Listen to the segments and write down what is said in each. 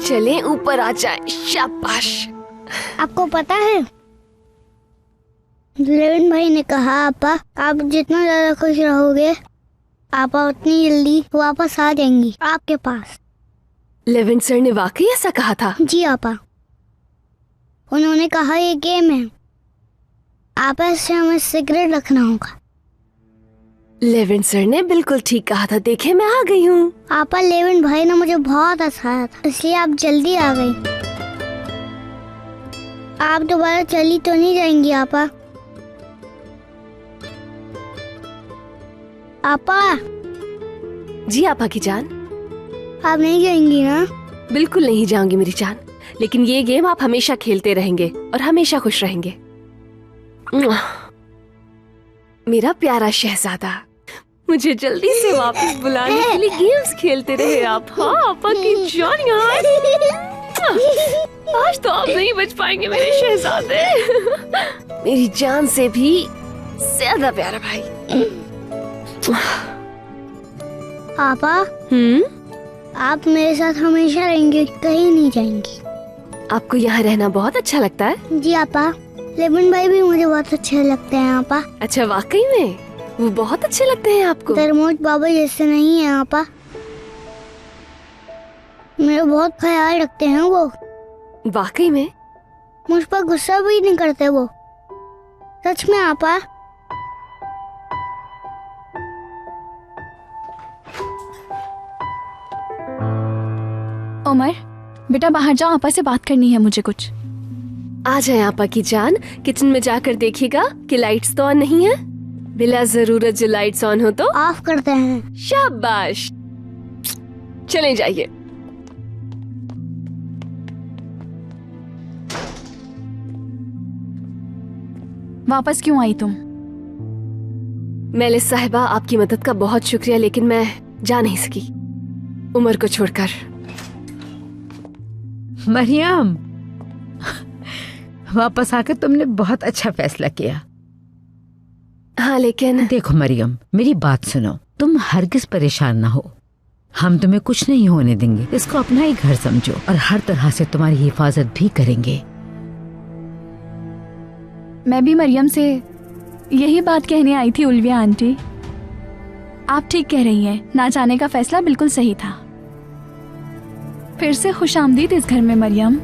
चलें ऊपर आ जाए। शाबाश। आपको पता है, लेविन भाई ने कहा आपा, आप जितना ज्यादा खुश रहोगे आपा उतनी जल्दी वापस आ जाएंगी आपके पास। लेविन सर ने वाकई ऐसा कहा था? जी आपा, उन्होंने कहा ये गेम है, आपा इससे हमें सीक्रेट रखना होगा। लेविन सर ने बिल्कुल ठीक कहा था। देखे मैं आ गई हूँ। आपा लेविन भाई ने मुझे बहुत हंसाया था, इसलिए आप जल्दी आ गई। आप दोबारा चली तो नहीं जाएंगी आपा? आपा। जी आपा की जान। आप नहीं जाएंगी ना? बिल्कुल नहीं जाऊंगी मेरी जान, लेकिन ये गेम आप हमेशा खेलते रहेंगे और हमेशा खुश रहेंगे। मेरा प्यारा शहजादा, मुझे जल्दी से वापस बुलाने के लिए गेम्स खेलते रहे आप। हाँ आपा की जान यार। आज तो आप नहीं बच पाएंगे मेरे शहजादे। मेरी जान से भी ज्यादा प्यारा भाई। आपा। आप मेरे साथ हमेशा रहेंगे, कहीं नहीं जाएंगी? आपको यहाँ रहना बहुत अच्छा लगता है? जी आपा, लेविन भाई भी मुझे बहुत अच्छे लगते हैं आपा। अच्छा वाकई में? वो बहुत अच्छे लगते हैं आपको? तरमोज बाबा जैसे नहीं है आपा, मेरा बहुत ख्याल रखते हैं वो। वाकई में? मुझ पर गुस्सा भी नहीं करते वो, सच में आपा। उमर बेटा बाहर जाओ, आपा से बात करनी है मुझे कुछ। आ जाए आपा की जान। किचन में जाकर देखिएगा कि लाइट्स तो ऑन नहीं है। बिला जरूरत जो लाइट्स ऑन हो तो ऑफ करते हैं। शाबाश। चले जाइए। वापस क्यों आई तुम? मेलिस साहिबा, आपकी मदद का बहुत शुक्रिया, लेकिन मैं जा नहीं सकी उमर को छोड़कर। मरियम, वापस आकर तुमने बहुत अच्छा फैसला किया। हाँ लेकिन देखो मरियम, मेरी बात सुनो, तुम हरगिज परेशान ना हो। हम तुम्हें कुछ नहीं होने देंगे। इसको अपना ही घर समझो और हर तरह से तुम्हारी हिफाजत भी करेंगे। मैं भी मरियम से यही बात कहने आई थी उल्विया आंटी। आप ठीक कह रही हैं, ना जाने का फैसला बिल्कुल सही था। फिर से खुशामदीद इस घर में मरियम।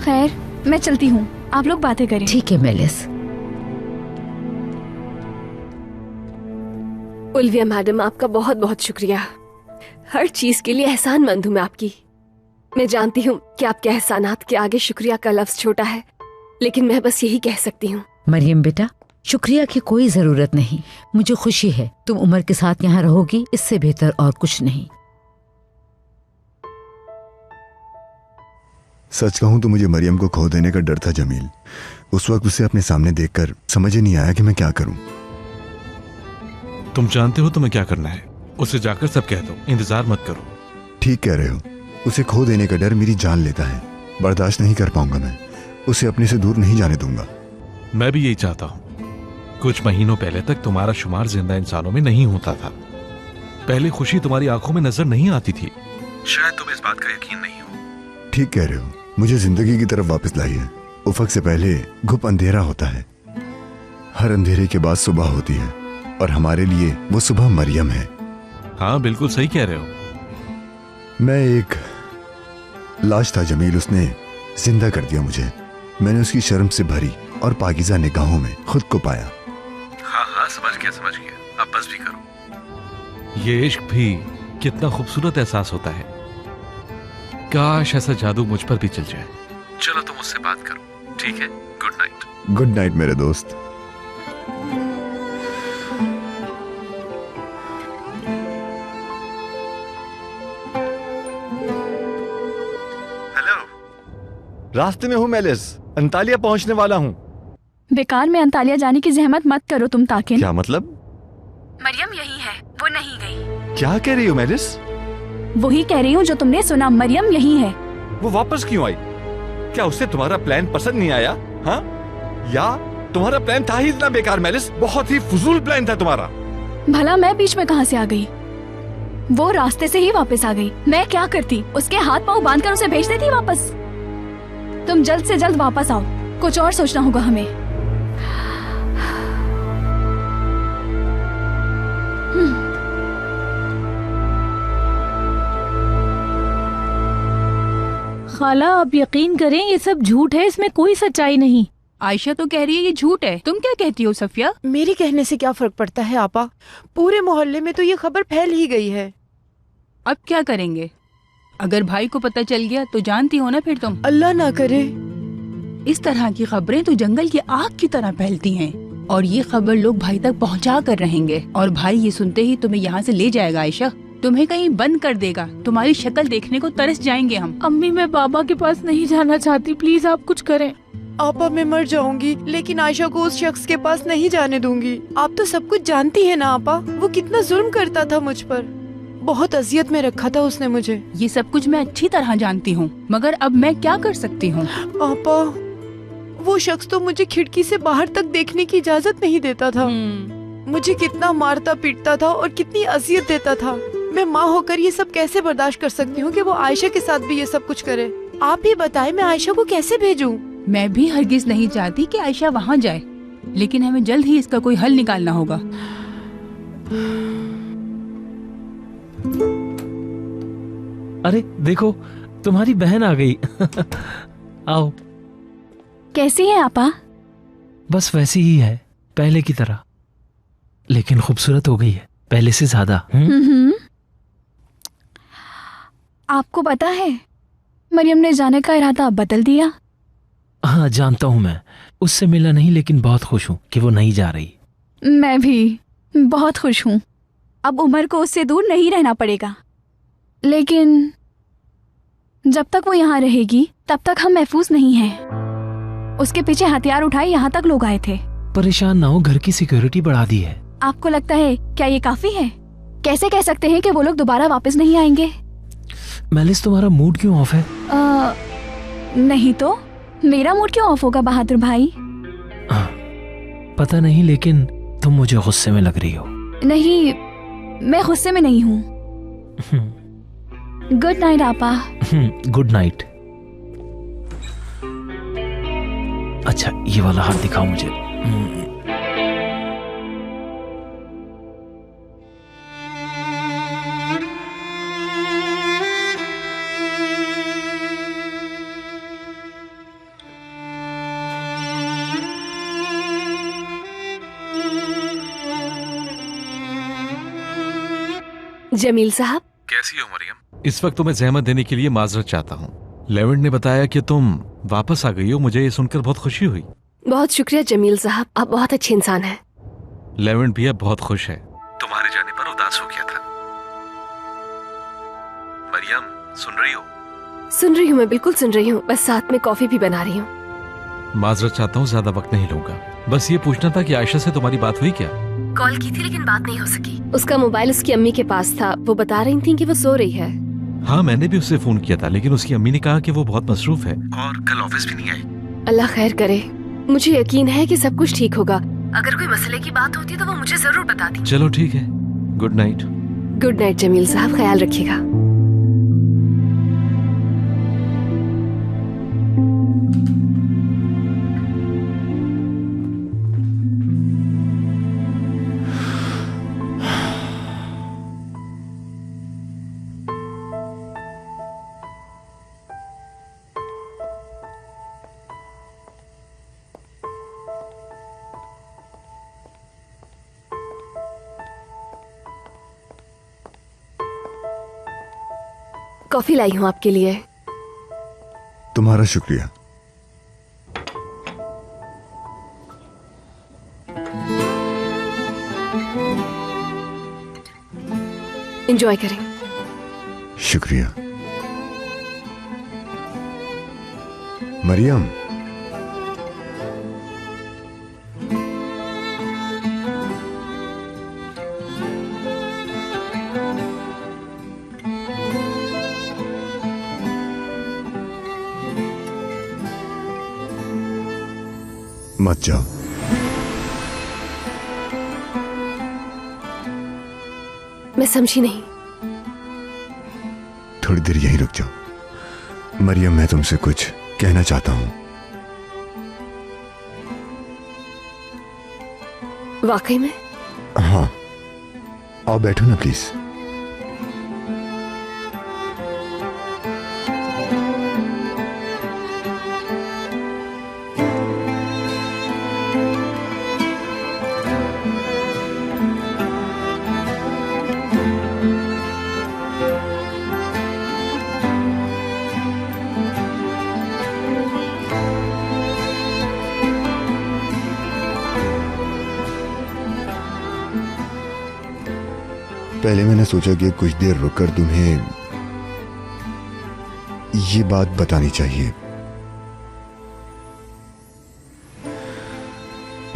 खैर मैं चलती हूँ, आप लोग बातें करें। ठीक है मेलिस। उल्विया मैडम, आपका बहुत बहुत शुक्रिया। हर चीज के लिए एहसानमंद हूँ मैं आपकी। मैं जानती हूँ कि आपके एहसानात के आगे शुक्रिया का लफ्ज छोटा है, लेकिन मैं बस यही कह सकती हूँ। मरियम बेटा, शुक्रिया की कोई जरूरत नहीं। मुझे खुशी है तुम उमर के साथ यहाँ रहोगी, इससे बेहतर और कुछ नहीं। सच कहूं तो मुझे मरियम को खो देने का डर था जमील। उस वक्त उसे अपने सामने देखकर समझ ही नहीं आया कि मैं क्या करूं। तुम जानते हो तुम्हें क्या करना है। उसे जाकर सब कह दो, इंतजार मत करो। ठीक कह रहे हो। उसे खो देने का डर मेरी जान लेता है। बर्दाश्त नहीं कर पाऊंगा मैं। उसे अपने से दूर नहीं जाने दूंगा। मैं भी यही चाहता हूँ। कुछ महीनों पहले तक तुम्हारा शुमार जिंदा इंसानों में नहीं होता था। पहले खुशी तुम्हारी आंखों में नजर नहीं आती थी। शायद तुम्हें इस बात का यकीन नहीं हो। ठीक कह रहे हो। मुझे जिंदगी की तरफ वापस लाइए। उफक से पहले घुप अंधेरा होता है। हर अंधेरे के बाद सुबह होती है, और हमारे लिए वो सुबह मरियम है। हाँ बिल्कुल सही कह रहे हो। मैं एक लाश था जमील, उसने जिंदा कर दिया मुझे। मैंने उसकी शर्म से भरी और पाकीज़ा निगाहों में खुद को पाया। हाँ समझ गया। अब बस भी करो। ये इश्क भी कितना खूबसूरत एहसास होता है। काश ऐसा जादू मुझ पर भी चल जाए। चलो तुम उससे बात करो, ठीक है? Good night. गुड नाइट मेरे दोस्त। रास्ते में हूँ मेलिस, अंतालिया पहुंचने वाला हूँ। बेकार में अंतालिया जाने की जहमत मत करो तुम ताकिन। क्या मतलब? मरियम यही है, वो नहीं गई। क्या कह रही हो मेलिस? वही कह रही हूँ जो तुमने सुना, मरियम यही है। वो वापस क्यों आई? क्या उससे तुम्हारा प्लान पसंद नहीं आया? हाँ? या तुम्हारा प्लान था ही इतना बेकार मेलिस? बहुत ही फजूल प्लान था तुम्हारा। भला मैं बीच में कहाँ से आ गई? वो रास्ते से ही वापस आ गई। मैं क्या करती, उसके हाथ पाँव बांधकर उसे भेज देती वापस। तुम जल्द से जल्द वापस आओ, कुछ और सोचना होगा हमें। खाला आप यकीन करें ये सब झूठ है, इसमें कोई सच्चाई नहीं। आयशा तो कह रही है ये झूठ है, तुम क्या कहती हो सफिया? मेरे कहने से क्या फर्क पड़ता है आपा, पूरे मोहल्ले में तो ये खबर फैल ही गई है। अब क्या करेंगे? अगर भाई को पता चल गया तो जानती हो ना फिर तुम। अल्लाह ना करे। इस तरह की खबरें तो जंगल की आग की तरह फैलती हैं और ये खबर लोग भाई तक पहुंचा कर रहेंगे और भाई ये सुनते ही तुम्हें यहाँ से ले जाएगा आयशा, तुम्हें कहीं बंद कर देगा, तुम्हारी शक्ल देखने को तरस जाएंगे हम। अम्मी मैं बाबा के पास नहीं जाना चाहती, प्लीज आप कुछ करें। आपा मैं मर जाऊंगी लेकिन आयशा को उस शख्स के पास नहीं जाने दूंगी। आप तो सब कुछ जानती है ना आपा, वो कितना जुल्म करता था मुझ पर, बहुत अजियत में रखा था उसने मुझे। ये सब कुछ मैं अच्छी तरह जानती हूँ, मगर अब मैं क्या कर सकती हूँ? आपा वो शख्स तो मुझे खिड़की से बाहर तक देखने की इजाजत नहीं देता था, मुझे कितना मारता पीटता था और कितनी अजियत देता था। मैं माँ होकर ये सब कैसे बर्दाश्त कर सकती हूँ कि वो आयशा के साथ भी ये सब कुछ करे? आप ही बताएं मैं आयशा को कैसे भेजूं? मैं भी हरगिज नहीं चाहती कि आयशा वहाँ जाए, लेकिन हमें जल्द ही इसका कोई हल निकालना होगा। अरे देखो तुम्हारी बहन आ गई। आओ। कैसी है आपा? बस वैसी ही है, पहले की तरह, लेकिन खूबसूरत हो गई है पहले से ज्यादा। आपको पता है मरियम ने जाने का इरादा बदल दिया। हाँ जानता हूँ, मैं उससे मिला नहीं लेकिन बहुत खुश हूँ कि वो नहीं जा रही। मैं भी बहुत खुश हूँ, अब उमर को उससे दूर नहीं रहना पड़ेगा। लेकिन जब तक वो यहाँ रहेगी तब तक हम महफूज नहीं हैं। उसके पीछे हथियार उठाए यहाँ तक लोग आए थे। परेशान ना हो, घर की सिक्योरिटी बढ़ा दी है। आपको लगता है क्या ये काफी है? कैसे कह सकते हैं कि वो लोग दोबारा वापस नहीं आएंगे? मेलिस तुम्हारा मूड क्यों ऑफ है? नहीं तो मेरा मूड क्यों ऑफ होगा बहादुर भाई? पता नहीं, लेकिन तुम मुझे गुस्से में लग रही हो। नहीं, मैं गुस्से में नहीं हूँ। गुड नाइट आपा। Good night. अच्छा ये वाला हाथ दिखाओ मुझे। जमील साहब। कैसी हो मरियम? इस वक्त तुम्हें जहमत देने के लिए माजरत चाहता हूँ। लेवेंट ने बताया कि तुम वापस आ गई हो, मुझे ये सुनकर बहुत खुशी हुई। बहुत शुक्रिया जमील साहब, आप बहुत अच्छे इंसान हैं। लेवेंट भी अब बहुत खुश है, तुम्हारे जाने पर उदास हो गया था। मरियम सुन रही हो? सुन रही हूँ, मैं बिल्कुल सुन रही हूँ, बस साथ में कॉफी भी बना रही हूँ। माजरत चाहता हूँ, ज्यादा वक्त नहीं लूंगा। बस ये पूछना था कि आयशा से तुम्हारी बात हुई क्या? कॉल की थी लेकिन बात नहीं हो सकी। उसका मोबाइल उसकी अम्मी के पास था, वो बता रही थी कि वो सो रही है। हाँ मैंने भी उससे फोन किया था, लेकिन उसकी अम्मी ने कहा कि वो बहुत मसरूफ है और कल ऑफिस भी नहीं आई। अल्लाह खैर करे, मुझे यकीन है कि सब कुछ ठीक होगा। अगर कोई मसले की बात होती तो वो मुझे जरूर बताती। चलो ठीक है, good night. Good night Jamil साहब, ख्याल रखिएगा। कॉफी लाई हूँ आपके लिए। तुम्हारा शुक्रिया। एंजॉय करें। शुक्रिया। मरियम, मत जाओ। मैं समझी नहीं। थोड़ी देर यहीं रुक जाओ। मरियम, मैं तुमसे कुछ कहना चाहता हूँ। वाकई में? हाँ, आओ बैठो ना प्लीज। पहले मैंने सोचा कि कुछ देर रुककर तुम्हें ये बात बतानी चाहिए,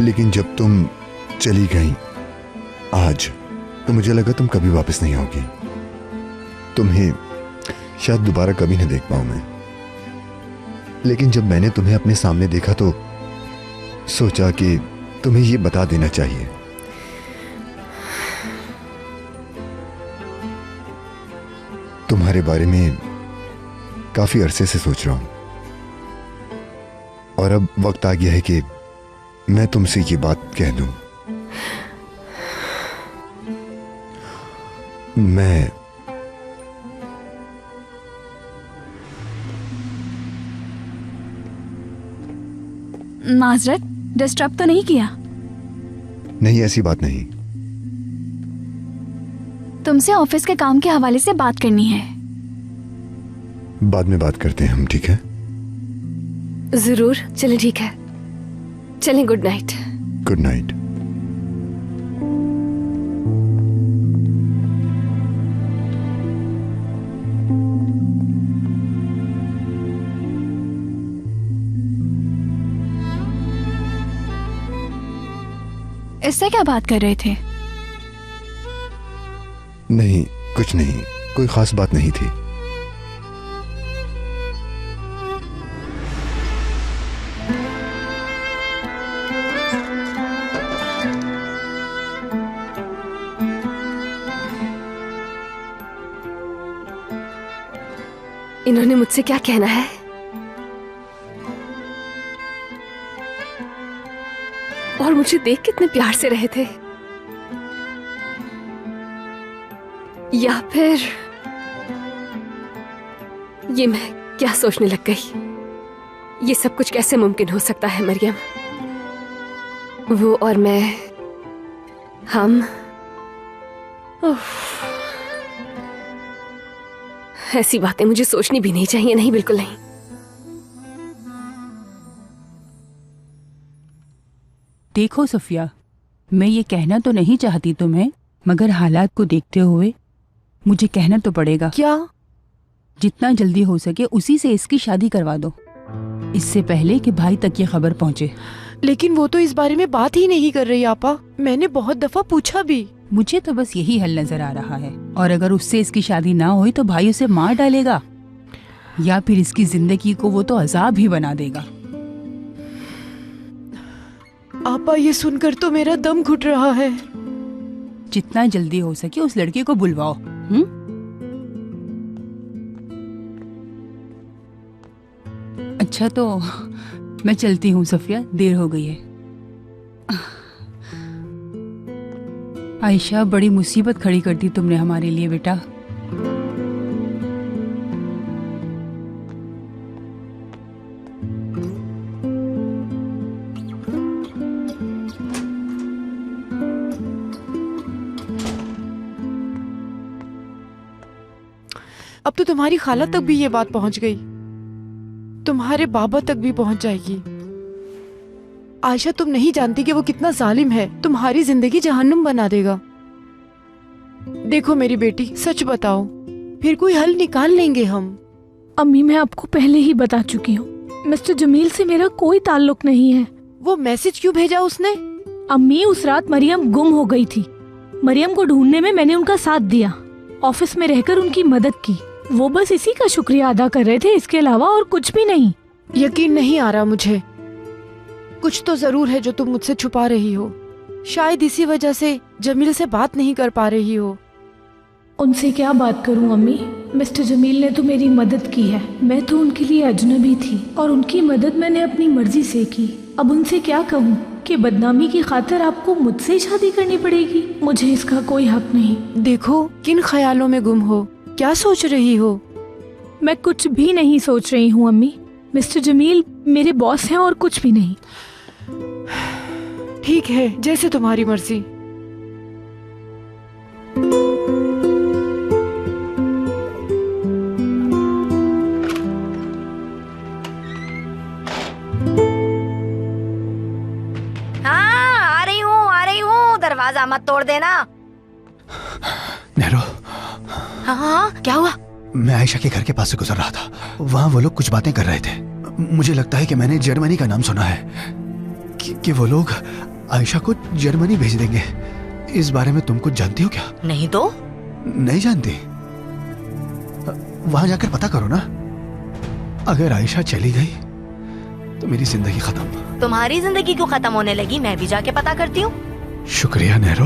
लेकिन जब तुम चली गई आज, तो मुझे लगा तुम कभी वापस नहीं आओगी। तुम्हें शायद दोबारा कभी न देख पाऊं मैं। लेकिन जब मैंने तुम्हें अपने सामने देखा तो सोचा कि तुम्हें ये बता देना चाहिए। तुम्हारे बारे में काफी अरसे से सोच रहा हूं, और अब वक्त आ गया है कि मैं तुमसे ये बात कह दूं। मैं माजरत, डिस्टर्ब तो नहीं किया? नहीं, ऐसी बात नहीं। तुमसे ऑफिस के काम के हवाले से बात करनी है। बाद में बात करते हैं हम, ठीक है? जरूर, चलें, ठीक है, चलें। Good night. Good night. इससे क्या बात कर रहे थे? नहीं, कुछ नहीं, कोई खास बात नहीं थी। इन्होंने मुझसे क्या कहना है? और मुझे देख कितने प्यार से रहे थे, या फिर ये मैं क्या सोचने लग गई? ये सब कुछ कैसे मुमकिन हो सकता है मरियम? वो और मैं, हम, ऐसी बातें मुझे सोचनी भी नहीं चाहिए। नहीं, बिल्कुल नहीं। देखो सफिया, मैं ये कहना तो नहीं चाहती तुम्हें, मगर हालात को देखते हुए मुझे कहना तो पड़ेगा। क्या? जितना जल्दी हो सके उसी से इसकी शादी करवा दो, इससे पहले कि भाई तक ये खबर पहुंचे। लेकिन वो तो इस बारे में बात ही नहीं कर रही आपा। मैंने बहुत दफा पूछा भी। मुझे तो बस यही हल नजर आ रहा है, और अगर उससे इसकी शादी ना हुई तो भाई उसे मार डालेगा, या फिर इसकी जिंदगी को वो तो अजाब ही बना देगा। आपा, ये सुनकर तो मेरा दम घुट रहा है। जितना जल्दी हो सके उस लड़के को बुलवाओ। अच्छा, तो मैं चलती हूँ सफिया, देर हो गई है। आयशा, बड़ी मुसीबत खड़ी कर दी तुमने हमारे लिए बेटा। अब तो तुम्हारी खाला तक भी ये बात पहुंच गई, तुम्हारे बाबा तक भी पहुंच जाएगी। आयशा, तुम नहीं जानती कि वो कितना जालिम है, तुम्हारी जिंदगी जहन्नुम बना देगा। देखो मेरी बेटी, सच बताओ, फिर कोई हल निकाल लेंगे हम। अम्मी, मैं आपको पहले ही बता चुकी हूँ, मिस्टर जमील से मेरा कोई ताल्लुक नहीं है। वो मैसेज क्यों भेजा उसने? अम्मी, उस रात मरियम गुम हो गई थी। मरियम को ढूंढने में मैंने उनका साथ दिया, ऑफिस में रहकर उनकी मदद की। वो बस इसी का शुक्रिया अदा कर रहे थे, इसके अलावा और कुछ भी नहीं। यकीन नहीं आ रहा मुझे। कुछ तो जरूर है जो तुम मुझसे छुपा रही हो। शायद इसी वजह से जमील से बात नहीं कर पा रही हो। उनसे क्या बात करूं अम्मी? मिस्टर जमील ने तो मेरी मदद की है, मैं तो उनके लिए अजनबी थी और उनकी मदद मैंने अपनी मर्जी से की। अब उनसे क्या कहूँ कि बदनामी की खातिर आपको मुझसे ही शादी करनी पड़ेगी? मुझे इसका कोई हक नहीं। देखो किन ख्यालों में गुम हो, क्या सोच रही हो? मैं कुछ भी नहीं सोच रही हूँ अम्मी। मिस्टर जमील मेरे बॉस हैं और कुछ भी नहीं। ठीक है, जैसे तुम्हारी मर्जी। दरवाजा मत तोड़ देना। नेहरू। हाँ, क्या हुआ? मैं आयशा के घर के पास से गुजर रहा था, वहाँ वो लोग कुछ बातें कर रहे थे। मुझे लगता है कि मैंने जर्मनी का नाम सुना है कि वो लोग आयशा को जर्मनी भेज देंगे। इस बारे में तुम कुछ जानती हो क्या? नहीं तो। नहीं जानती? वहाँ जाकर पता करो ना। अगर आयशा चली गई तो मेरी जिंदगी खत्म। तुम्हारी जिंदगी क्यों खत्म होने लगी? मैं भी जाके पता करती हूँ। शुक्रिया नेहरू।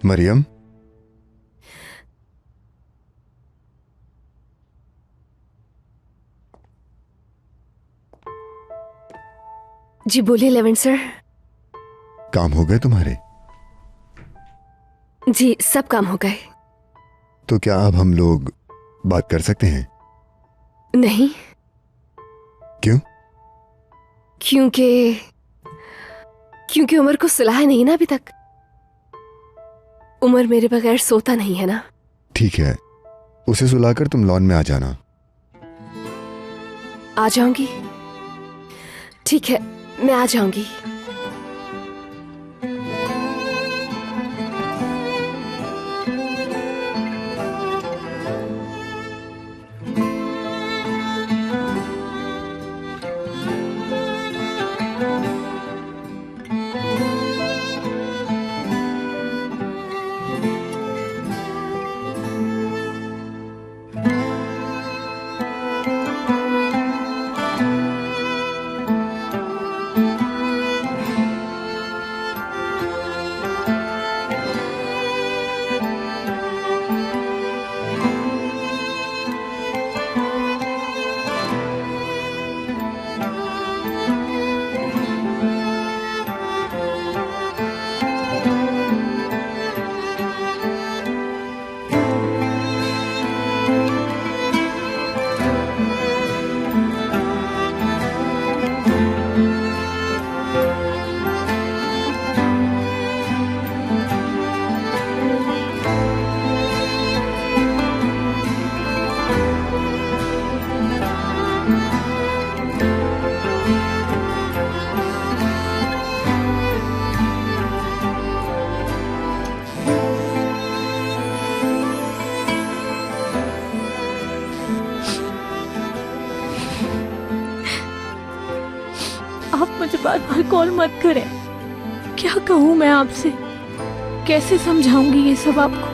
मरियम, जी बोलिए लेवेंट सर। काम हो गए तुम्हारे? जी सब काम हो गए। तो क्या अब हम लोग बात कर सकते हैं? नहीं। क्यों? क्योंकि उमर को सुला है नहीं ना अभी तक। उमर मेरे बगैर सोता नहीं है ना। ठीक है, उसे सुलाकर तुम लॉन में आ जाना। आ जाऊंगी। ठीक है, मैं आ जाऊंगी। बार बार कॉल मत करें। क्या कहूँ मैं आपसे, कैसे समझाऊंगी ये सब आपको?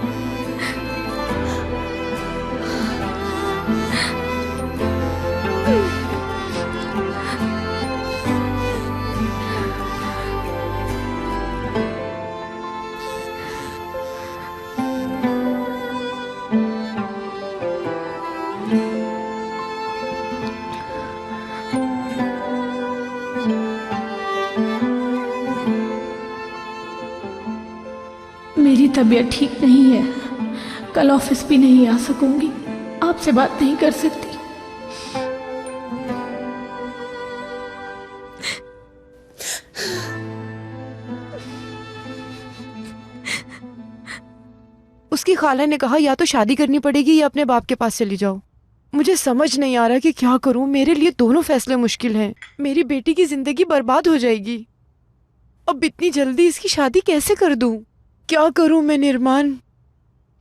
मेरी तबीयत ठीक नहीं है, कल ऑफिस भी नहीं आ सकूंगी, आपसे बात नहीं कर सकती। उसकी खाला ने कहा या तो शादी करनी पड़ेगी या अपने बाप के पास चली जाओ। मुझे समझ नहीं आ रहा कि क्या करूं, मेरे लिए दोनों फैसले मुश्किल हैं। मेरी बेटी की जिंदगी बर्बाद हो जाएगी। अब इतनी जल्दी इसकी शादी कैसे कर दूं? क्या करूं मैं निर्माण?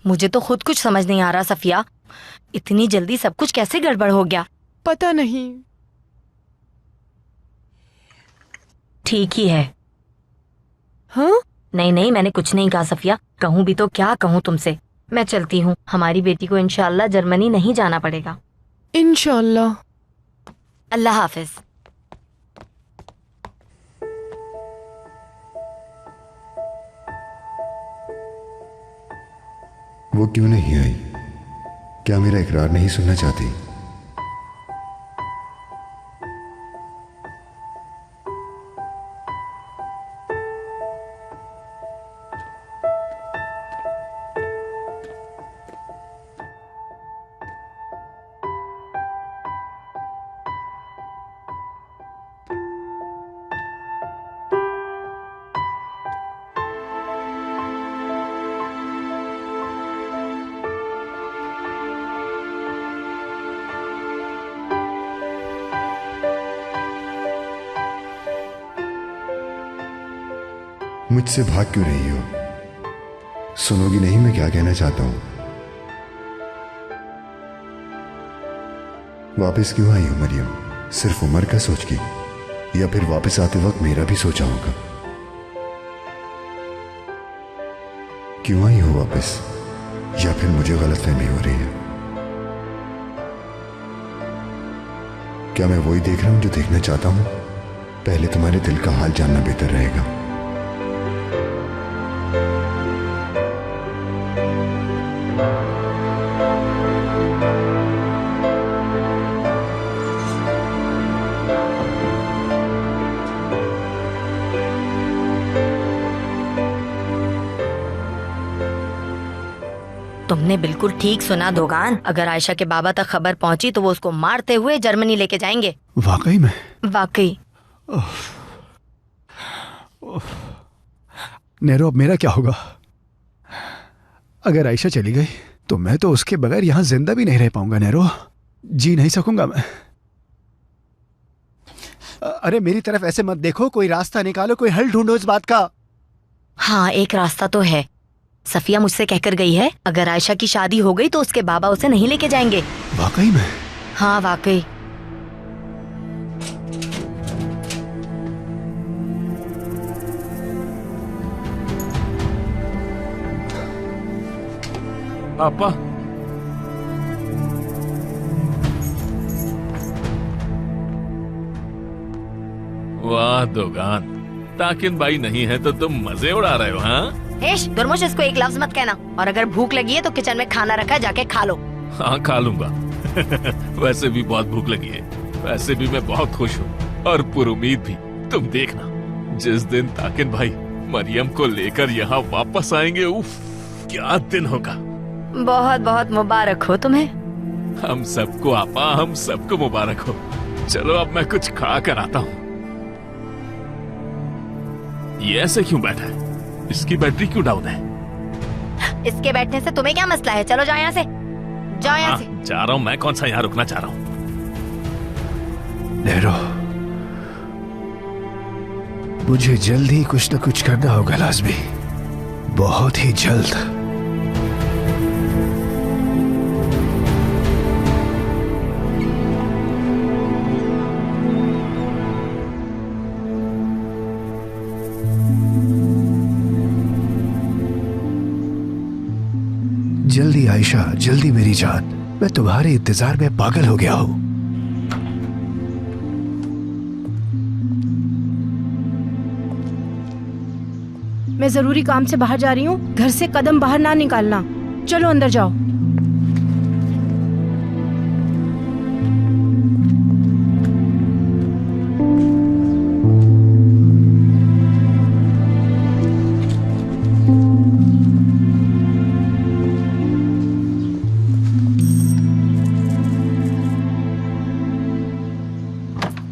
मुझे तो खुद कुछ समझ नहीं आ रहा सफिया, इतनी जल्दी सब कुछ कैसे गड़बड़ हो गया? पता नहीं। ठीक ही है। हाँ? नहीं, मैंने कुछ नहीं कहा सफिया। कहूँ भी तो क्या कहूँ तुमसे। मैं चलती हूँ, हमारी बेटी को इंशाल्लाह जर्मनी नहीं जाना पड़ेगा। इंशाल्लाह। अल्लाह हाफिज। वो क्यों नहीं आई? क्या मेरा इकरार नहीं सुनना चाहती? मुझसे भाग क्यों रही हो? सुनोगी नहीं मैं क्या कहना चाहता हूं? वापस क्यों आई हो मरियम? सिर्फ उम्र का सोच के, या फिर वापस आते वक्त मेरा भी सोचा होगा? क्यों आई हो वापस? या फिर मुझे गलतफहमी हो रही है? क्या मैं वही देख रहा हूं जो देखना चाहता हूं? पहले तुम्हारे दिल का हाल जानना बेहतर रहेगा। तुमने बिल्कुल ठीक सुना दोगान। अगर आयशा के बाबा तक खबर पहुंची तो वो उसको मारते हुए जर्मनी लेके जाएंगे। वाकई में? वाकई। नेरो, अब मेरा क्या होगा? अगर आयशा चली गई तो मैं तो उसके बगैर यहां जिंदा भी नहीं रह पाऊंगा। नेरो, जी नहीं सकूंगा मैं। अरे मेरी तरफ ऐसे मत देखो, कोई रास्ता निकालो, कोई हल ढूंढो इस बात का। हाँ, एक रास्ता तो है। सफिया मुझसे कहकर गई है अगर आयशा की शादी हो गई तो उसके बाबा उसे नहीं लेके जाएंगे। वाकई में? हाँ वाकई। पापा, वाह दोगान, ताकिन भाई नहीं है तो तुम मजे उड़ा रहे हो। हाँ दुर्मुश, इसको एक लफ्ज मत कहना। और अगर भूख लगी है तो किचन में खाना रखा है, जाके खा लो। हाँ खा लूंगा। वैसे भी बहुत भूख लगी है। वैसे भी मैं बहुत खुश हूँ और पुरुमीद भी। तुम देखना, जिस दिन ताकिन भाई मरियम को लेकर यहाँ वापस आएंगे, उफ क्या दिन होगा। बहुत बहुत मुबारक हो तुम्हें। हम सबको आपा, हम सबको मुबारक हो। चलो अब मैं कुछ खा कर आता हूँ। ये ऐसे क्यों बैठा है? इसकी बैटरी क्यों डाउन है? इसके बैठने से तुम्हें क्या मसला है? चलो जाओ यहाँ से, जाओ यहाँ से। जा रहा हूँ, मैं कौन सा यहाँ रुकना चाह रहा हूँ। नेरो, मुझे जल्द ही कुछ न कुछ करना होगा लाजमी, बहुत ही जल्द। जल्दी आयशा, जल्दी मेरी जान, मैं तुम्हारे इंतजार में पागल हो गया हूं। मैं जरूरी काम से बाहर जा रही हूँ, घर से कदम बाहर ना निकालना। चलो अंदर जाओ।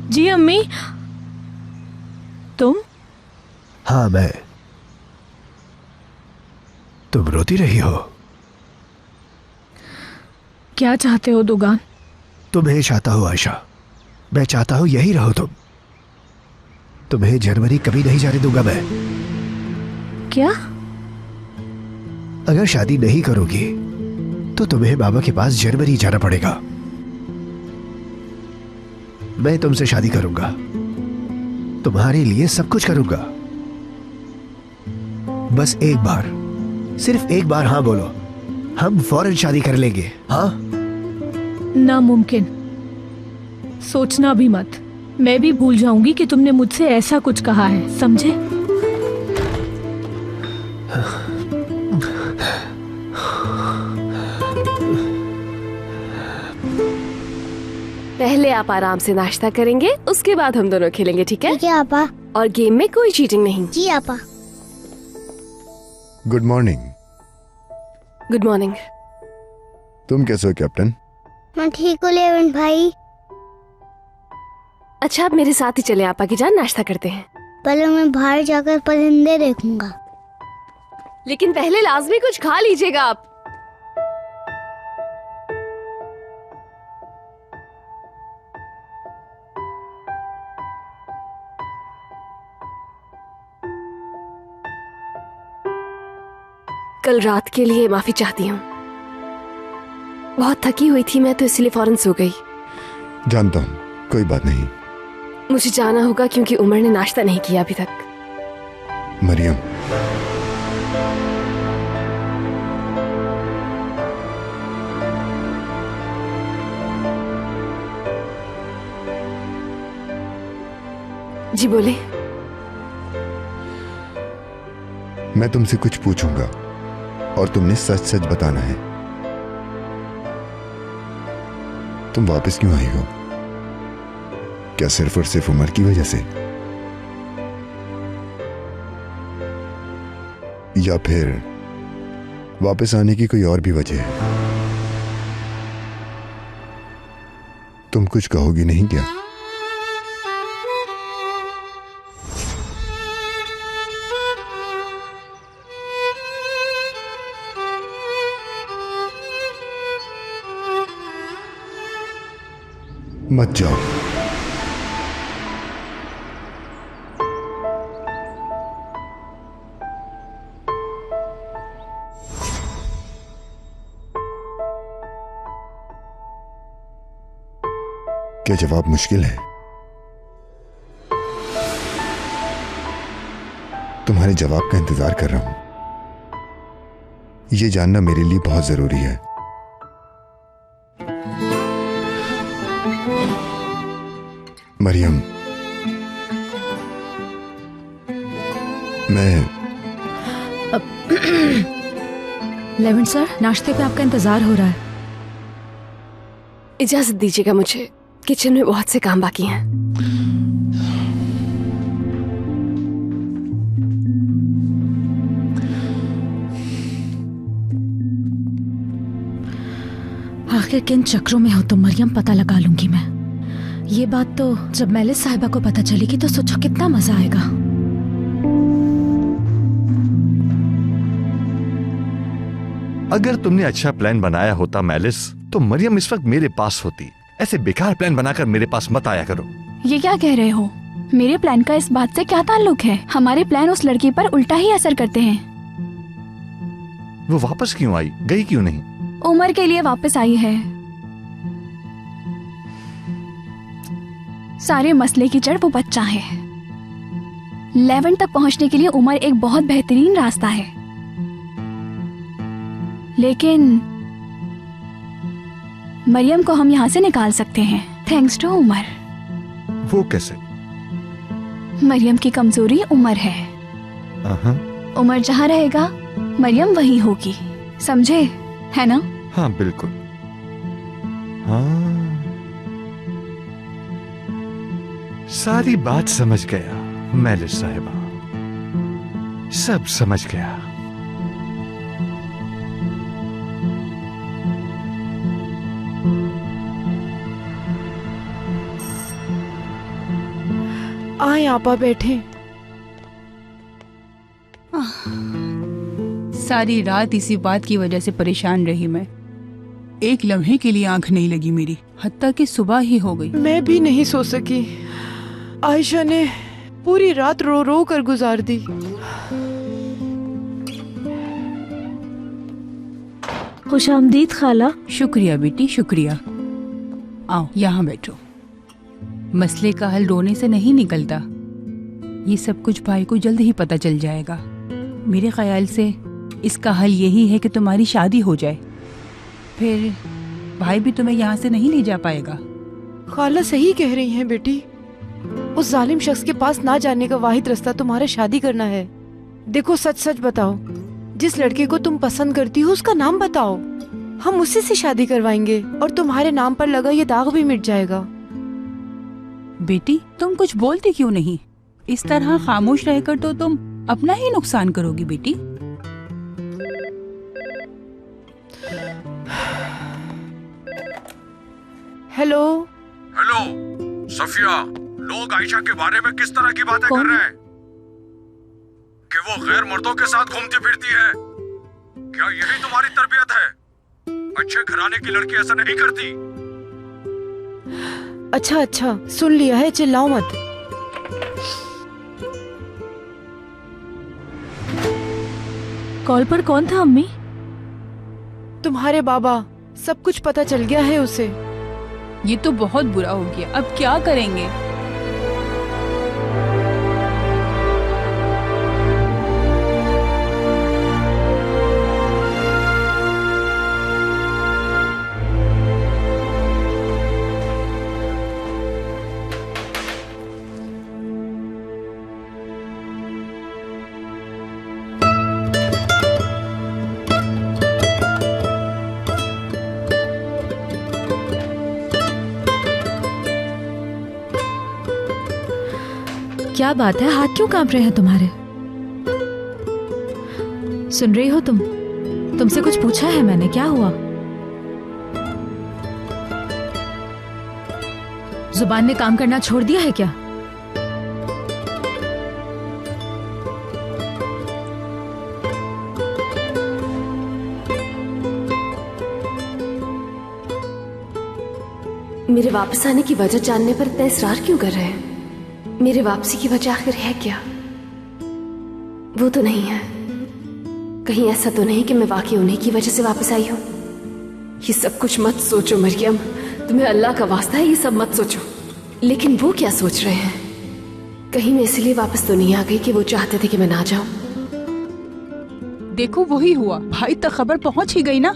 जी अम्मी, तुम? हाँ मैं। तुम रोती रही हो? क्या चाहते हो दोगान? तुम्हें चाहता हूँ आयशा, मैं चाहता हूँ यही रहो तुम। तुम्हें जर्मनी कभी नहीं जाने दूंगा मैं। क्या? अगर शादी नहीं करोगी तो तुम्हें बाबा के पास जर्मनी जाना पड़ेगा। मैं तुमसे शादी करूंगा, तुम्हारे लिए सब कुछ करूंगा। बस एक बार, सिर्फ एक बार हाँ बोलो, हम फौरन शादी कर लेंगे। हाँ? नामुमकिन। सोचना भी मत, मैं भी भूल जाऊंगी कि तुमने मुझसे ऐसा कुछ कहा है, समझे? पहले आप आराम से नाश्ता करेंगे, उसके बाद हम दोनों खेलेंगे, ठीक है? ठीक है आपा। और गेम में कोई चीटिंग नहीं। जी आपा। Good morning. Good morning. तुम कैसे हो कैप्टन? मैं ठीक हूँ लेवन भाई। अच्छा, आप मेरे साथ ही चले आपा की जान, नाश्ता करते हैं। पहले मैं बाहर जाकर परिंदे देखूंगा। लेकिन पहले लाजमी कुछ खा लीजिएगा आप। कल रात के लिए माफी चाहती हूँ। बहुत थकी हुई थी मैं, तो इसलिए फौरन सो गई। जानता हूँ, कोई बात नहीं। मुझे जाना होगा क्योंकि उमर ने नाश्ता नहीं किया अभी तक। मरियम, जी बोले। मैं तुमसे कुछ पूछूंगा और तुमने सच सच बताना है। तुम वापस क्यों आई हो? क्या सिर्फ और सिर्फ उमर की वजह से, या फिर वापस आने की कोई और भी वजह है? तुम कुछ कहोगी नहीं क्या? मत जाओ। क्या जवाब मुश्किल है? तुम्हारे जवाब का इंतजार कर रहा हूं। यह जानना मेरे लिए बहुत जरूरी है। मरियम, मैं लेवन सर, नाश्ते पे आपका इंतजार हो रहा है। इजाजत दीजिएगा, मुझे किचन में बहुत से काम बाकी हैं। आखिर किन चक्रों में हो तुम मरियम, पता लगा लूंगी मैं। ये बात तो जब मेलिस साहिबा को पता चलेगी तो सोचो कितना मजा आएगा। अगर तुमने अच्छा प्लान बनाया होता मेलिस, तो मरियम इस वक्त मेरे पास होती। ऐसे बेकार प्लान बनाकर मेरे पास मत आया करो। ये क्या कह रहे हो? मेरे प्लान का इस बात से क्या ताल्लुक है? हमारे प्लान उस लड़की पर उल्टा ही असर करते हैं। वो वापस क्यों आई? गई क्यों नहीं? उमर के लिए वापस आई है। सारे मसले की जड़ वो बच्चा है। 11 तक पहुंचने के लिए उमर एक बहुत बेहतरीन रास्ता है, लेकिन मरियम को हम यहाँ से निकाल सकते हैं थैंक्स टू उमर। वो कैसे? मरियम की कमजोरी उमर है। उमर जहाँ रहेगा मरियम वहीं होगी, समझे? है ना? हाँ बिल्कुल। हाँ, सारी बात समझ गया मेलिस साहिबा, सब समझ गया। आए आपा, बैठे। सारी रात इसी बात की वजह से परेशान रही मैं। एक लम्हे के लिए आंख नहीं लगी मेरी, हत्ता कि सुबह ही हो गई। मैं भी नहीं सो सकी। आयशा ने पूरी रात रो रो कर गुजार दी। खुशामदीद खाला। शुक्रिया बेटी, शुक्रिया। आओ यहाँ बैठो। मसले का हल रोने से नहीं निकलता। ये सब कुछ भाई को जल्द ही पता चल जाएगा। मेरे ख्याल से इसका हल यही है कि तुम्हारी शादी हो जाए, फिर भाई भी तुम्हें यहाँ से नहीं ले जा पाएगा। खाला सही कह रही हैं बेटी। उस जालिम शख्स के पास ना जाने का वाहिद रास्ता तुम्हारा शादी करना है। देखो, सच सच बताओ, जिस लड़के को तुम पसंद करती हो उसका नाम बताओ। हम उसी से शादी करवाएंगे और तुम्हारे नाम पर लगा ये दाग भी मिट जाएगा। बेटी तुम कुछ बोलती क्यों नहीं? इस तरह खामोश रहकर तो तुम अपना ही नुकसान करोगी बेटी। हेलो हेलो सफिया, लोग आयशा के बारे में किस तरह की बातें कर रहे हैं? कि वो गैर मर्दों के साथ घूमती फिरती है। क्या यही तुम्हारी तरबियत है? अच्छे घराने की लड़की ऐसा नहीं करती। अच्छा अच्छा सुन लिया है, चिल्लाओ मत। कॉल पर कौन था अम्मी? तुम्हारे बाबा, सब कुछ पता चल गया है उसे। ये तो बहुत बुरा हो गया, अब क्या करेंगे? क्या बात है, हाथ क्यों कांप रहे हैं तुम्हारे? सुन रही हो तुम? तुमसे कुछ पूछा है मैंने, क्या हुआ? जुबान ने काम करना छोड़ दिया है क्या? मेरे वापस आने की वजह जानने पर इतना इसरार क्यों कर रहे हैं? मेरे वापसी की वजह आखिर है क्या? वो तो नहीं है, कहीं ऐसा तो नहीं कि मैं वाकई उन्हीं की वजह से वापस आई हूं? ये सब कुछ मत सोचो मरियम, तुम्हें अल्लाह का वास्ता है ये सब मत सोचो। लेकिन वो क्या सोच रहे हैं? कहीं मैं इसलिए वापस तो नहीं आ गई कि वो चाहते थे कि मैं ना जाऊं? देखो वही हुआ, भाई तक खबर पहुंच ही गई ना।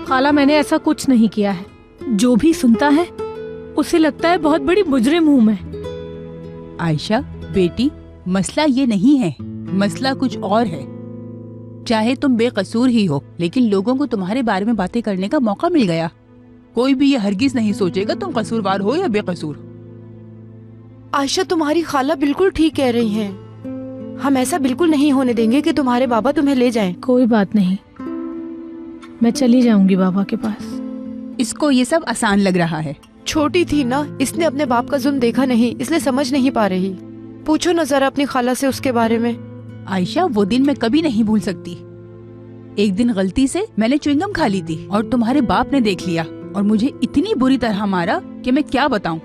खाला मैंने ऐसा कुछ नहीं किया है। जो भी सुनता है उसे लगता है बहुत बड़ी मुजरिम हूँ मैं। आयशा बेटी, मसला ये नहीं है, मसला कुछ और है। चाहे तुम बेकसूर ही हो, लेकिन लोगों को तुम्हारे बारे में बातें करने का मौका मिल गया। कोई भी ये हरगिज नहीं सोचेगा तुम कसूरवार हो या बेकसूर। आयशा तुम्हारी खाला बिल्कुल ठीक कह रही हैं। हम ऐसा बिल्कुल नहीं होने देंगे कि तुम्हारे बाबा तुम्हें ले जाएं। कोई बात नहीं, मैं चली जाऊंगी बाबा के पास। इसको ये सब आसान लग रहा है। छोटी थी ना, इसने अपने बाप का जुल्म देखा नहीं, इसलिए समझ नहीं पा रही। पूछो ना जरा अपनी खाला से उसके बारे में। आयशा वो दिन मैं कभी नहीं भूल सकती। एक दिन गलती से मैंने च्युइंगम खा ली थी और तुम्हारे बाप ने देख लिया और मुझे इतनी बुरी तरह मारा कि मैं क्या बताऊं।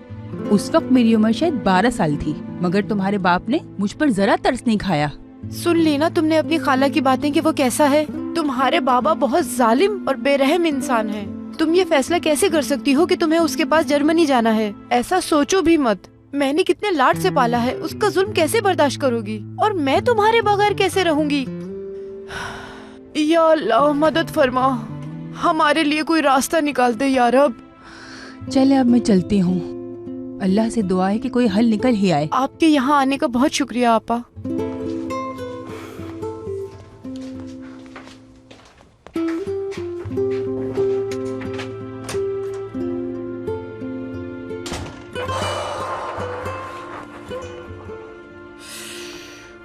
उस वक्त मेरी उम्र शायद 12 साल थी, मगर तुम्हारे बाप ने मुझ पर जरा तरस नहीं खाया। सुन ली ना तुमने अपनी खाला की बातें कि वो कैसा है। तुम्हारे बाबा बहुत जालिम और बेरहम इंसान है। तुम ये फैसला कैसे कर सकती हो कि तुम्हें उसके पास जर्मनी जाना है? ऐसा सोचो भी मत। मैंने कितने लाड से पाला है, उसका जुल्म कैसे बर्दाश्त करोगी? और मैं तुम्हारे बगैर कैसे रहूंगी? या अल्लाह मदद फरमा, हमारे लिए कोई रास्ता निकाल दे या रब। चले अब मैं चलती हूँ, अल्लाह से दुआ है कि कोई हल निकल ही आए। आपके यहाँ आने का बहुत शुक्रिया आपा।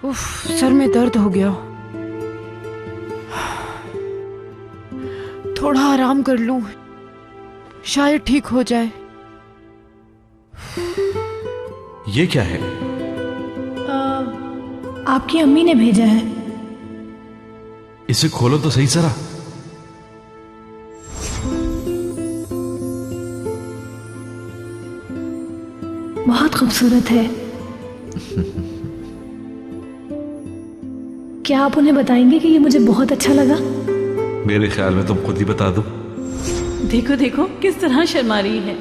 उफ, सर में दर्द हो गया, थोड़ा आराम कर लूं, शायद ठीक हो जाए। ये क्या है? आपकी अम्मी ने भेजा है। इसे खोलो तो सही जरा। बहुत खूबसूरत है। क्या आप उन्हें बताएंगे कि ये मुझे बहुत अच्छा लगा? मेरे ख्याल में तुम खुद ही बता दो। देखो देखो किस तरह शर्मा रही है।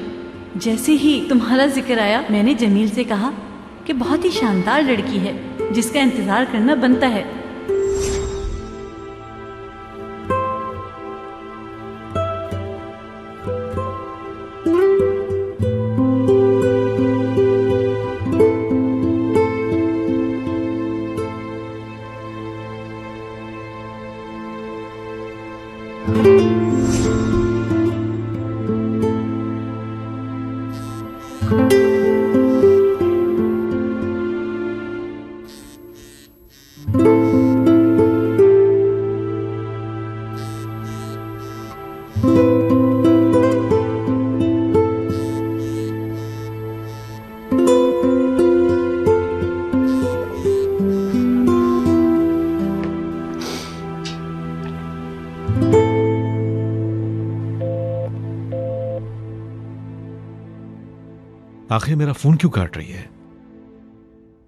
जैसे ही तुम्हारा जिक्र आया मैंने जमील से कहा कि बहुत ही शानदार लड़की है जिसका इंतजार करना बनता है। है आखिर मेरा फोन क्यों काट रही है?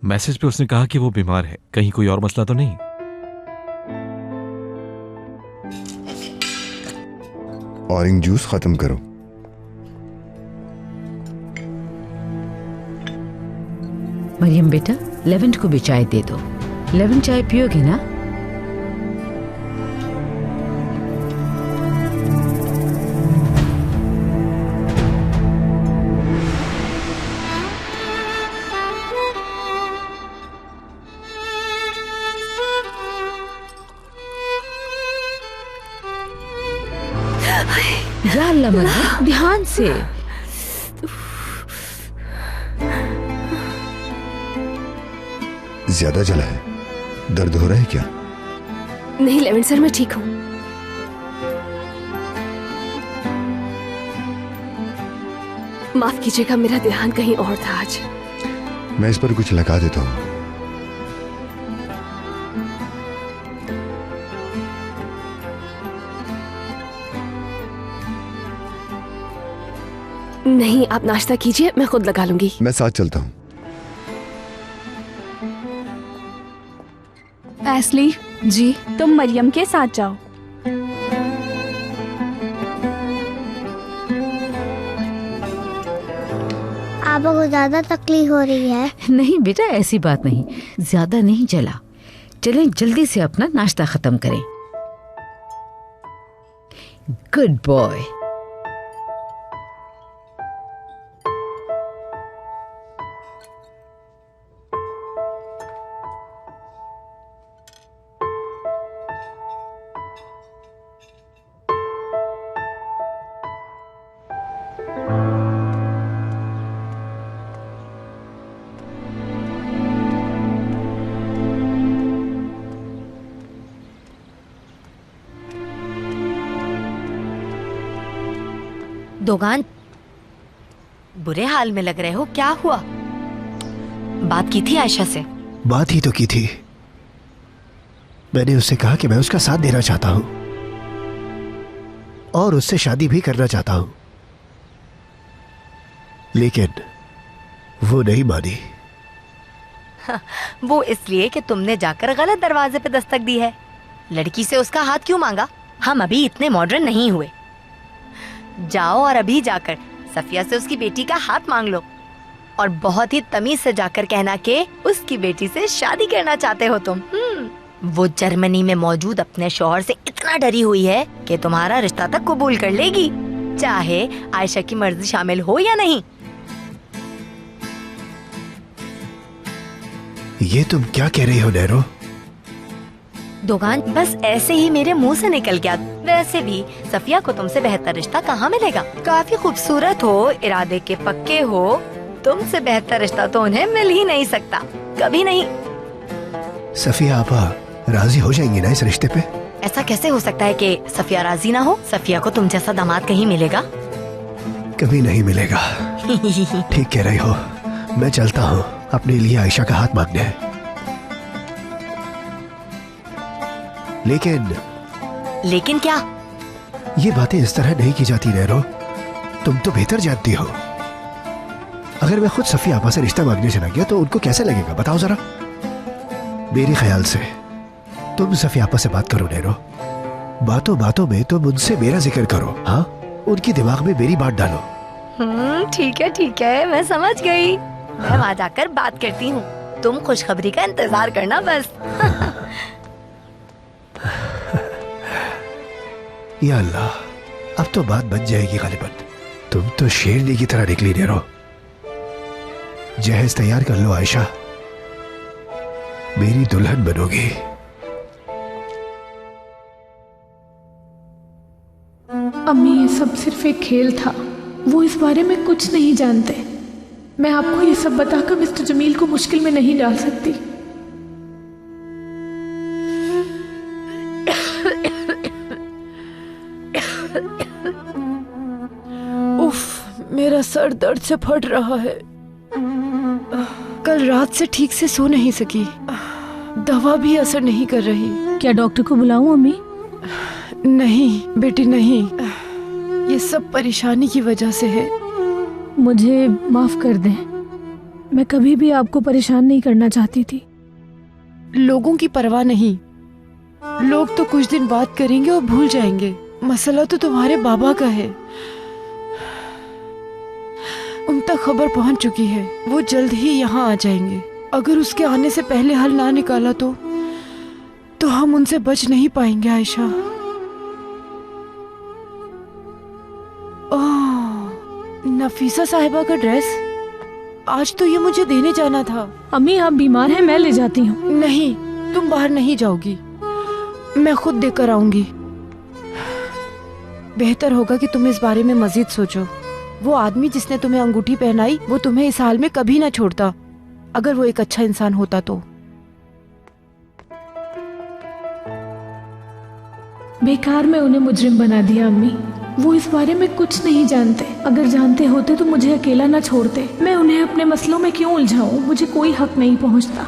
मैसेज पे उसने कहा कि वो बीमार है, कहीं कोई और मसला तो नहीं? ऑरेंज जूस खत्म करो। मरियम बेटा, लेवेंट को भी चाय दे दो। लेवेंट चाय पियोगे ना? या अल्लाह मरियम, ध्यान से। ज्यादा जला है? दर्द हो रहा है क्या? नहीं लेवेंट सर, मैं ठीक हूँ। माफ कीजिएगा, मेरा ध्यान कहीं और था आज। मैं इस पर कुछ लगा देता हूँ। नहीं, आप नाश्ता कीजिए, मैं खुद लगा लूंगी। मैं साथ चलता हूँ। एस्ली जी, तुम मरियम के साथ जाओ। आपको को ज्यादा तकलीफ हो रही है? नहीं बेटा, ऐसी बात नहीं, ज्यादा नहीं जला। चलें जल्दी से अपना नाश्ता खत्म करें। Good boy. दोगान, बुरे हाल में लग रहे हो, क्या हुआ? बात की थी आयशा से? बात ही तो की थी। मैंने उससे कहा कि मैं उसका साथ देना चाहता हूं और उससे शादी भी करना चाहता हूं, लेकिन वो नहीं मानी। वो इसलिए कि तुमने जाकर गलत दरवाजे पे दस्तक दी है। लड़की से उसका हाथ क्यों मांगा? हम अभी इतने मॉडर्न नहीं हुए। जाओ और अभी जाकर सफिया से उसकी बेटी का हाथ मांग लो और बहुत ही तमीज से जाकर कहना कि उसकी बेटी से शादी करना चाहते हो तुम। वो जर्मनी में मौजूद अपने शौहर से इतना डरी हुई है कि तुम्हारा रिश्ता तक कबूल कर लेगी, चाहे आयशा की मर्जी शामिल हो या नहीं। ये तुम क्या कह रही हो नैरो? दोगान, बस ऐसे ही मेरे मुंह से निकल गया। वैसे भी सफिया को तुमसे बेहतर रिश्ता कहाँ मिलेगा? काफी खूबसूरत हो, इरादे के पक्के हो, तुमसे बेहतर रिश्ता तो उन्हें मिल ही नहीं सकता, कभी नहीं। सफिया आपा राजी हो जाएंगी ना इस रिश्ते पे? ऐसा कैसे हो सकता है कि सफिया राजी ना हो? सफिया को तुम जैसा दामाद कहीं मिलेगा? कभी नहीं मिलेगा। ठीक कह रही हो। मैं चलता हूँ अपने लिए आयशा का हाथ मांगने। लेकिन क्या? ये बातें इस तरह नहीं की जाती नैरो, तुम तो बेहतर जानती हो। अगर मैं खुद सफिया आपा से रिश्ता मांगने चला गया तो उनको कैसे लगेगा बताओ जरा। मेरे ख्याल से तुम सफिया आपा से बात करो नैरो, बातों बातों में तुम उनसे मेरा जिक्र करो। हाँ, उनकी दिमाग में मेरी बात डालो। ठीक है, मैं समझ गई। मैं वहाँ जाकर बात करती हूँ, तुम खुशखबरी का इंतजार करना बस। या अल्लाह, अब तो बात बन जाएगी गालिबन। तुम तो शेरनी की तरह निकली नैरो। जहेज तैयार कर लो आयशा, मेरी दुल्हन बनोगी। अम्मी, ये सब सिर्फ एक खेल था। वो इस बारे में कुछ नहीं जानते। मैं आपको ये सब बताकर मिस्टर जमील को मुश्किल में नहीं डाल सकती। उफ, मेरा सर दर्द से फट रहा है। कल रात से ठीक से सो नहीं सकी। दवा भी असर नहीं कर रही। क्या डॉक्टर को बुलाऊं अम्मी? नहीं बेटी नहीं, ये सब परेशानी की वजह से है। मुझे माफ कर दें, मैं कभी भी आपको परेशान नहीं करना चाहती थी। लोगों की परवाह नहीं, लोग तो कुछ दिन बात करेंगे और भूल जाएंगे। मसला तो तुम्हारे बाबा का है। उन तक खबर पहुंच चुकी है, वो जल्द ही यहाँ आ जाएंगे। अगर उसके आने से पहले हल ना निकाला तो हम उनसे बच नहीं पाएंगे आयशा। ओह, नफीसा साहिबा का ड्रेस, आज तो ये मुझे देने जाना था। अम्मी, आप बीमार हैं, मैं ले जाती हूँ। नहीं, तुम बाहर नहीं जाओगी, मैं खुद देकर आऊंगी। बेहतर होगा कि तुम इस बारे में मजीद सोचो। वो आदमी जिसने तुम्हें अंगूठी पहनाई, वो तुम्हें इस हाल में कभी ना छोड़ता, अगर वो एक अच्छा इंसान होता तो। बेकार में उन्हें मुजरिम बना दिया अम्मी। वो इस बारे में कुछ नहीं जानते। अगर जानते होते तो मुझे अकेला ना छोड़ते। मैं उन्हें अपने मसलों में क्यों उलझाऊं? मुझे कोई हक नहीं पहुंचता।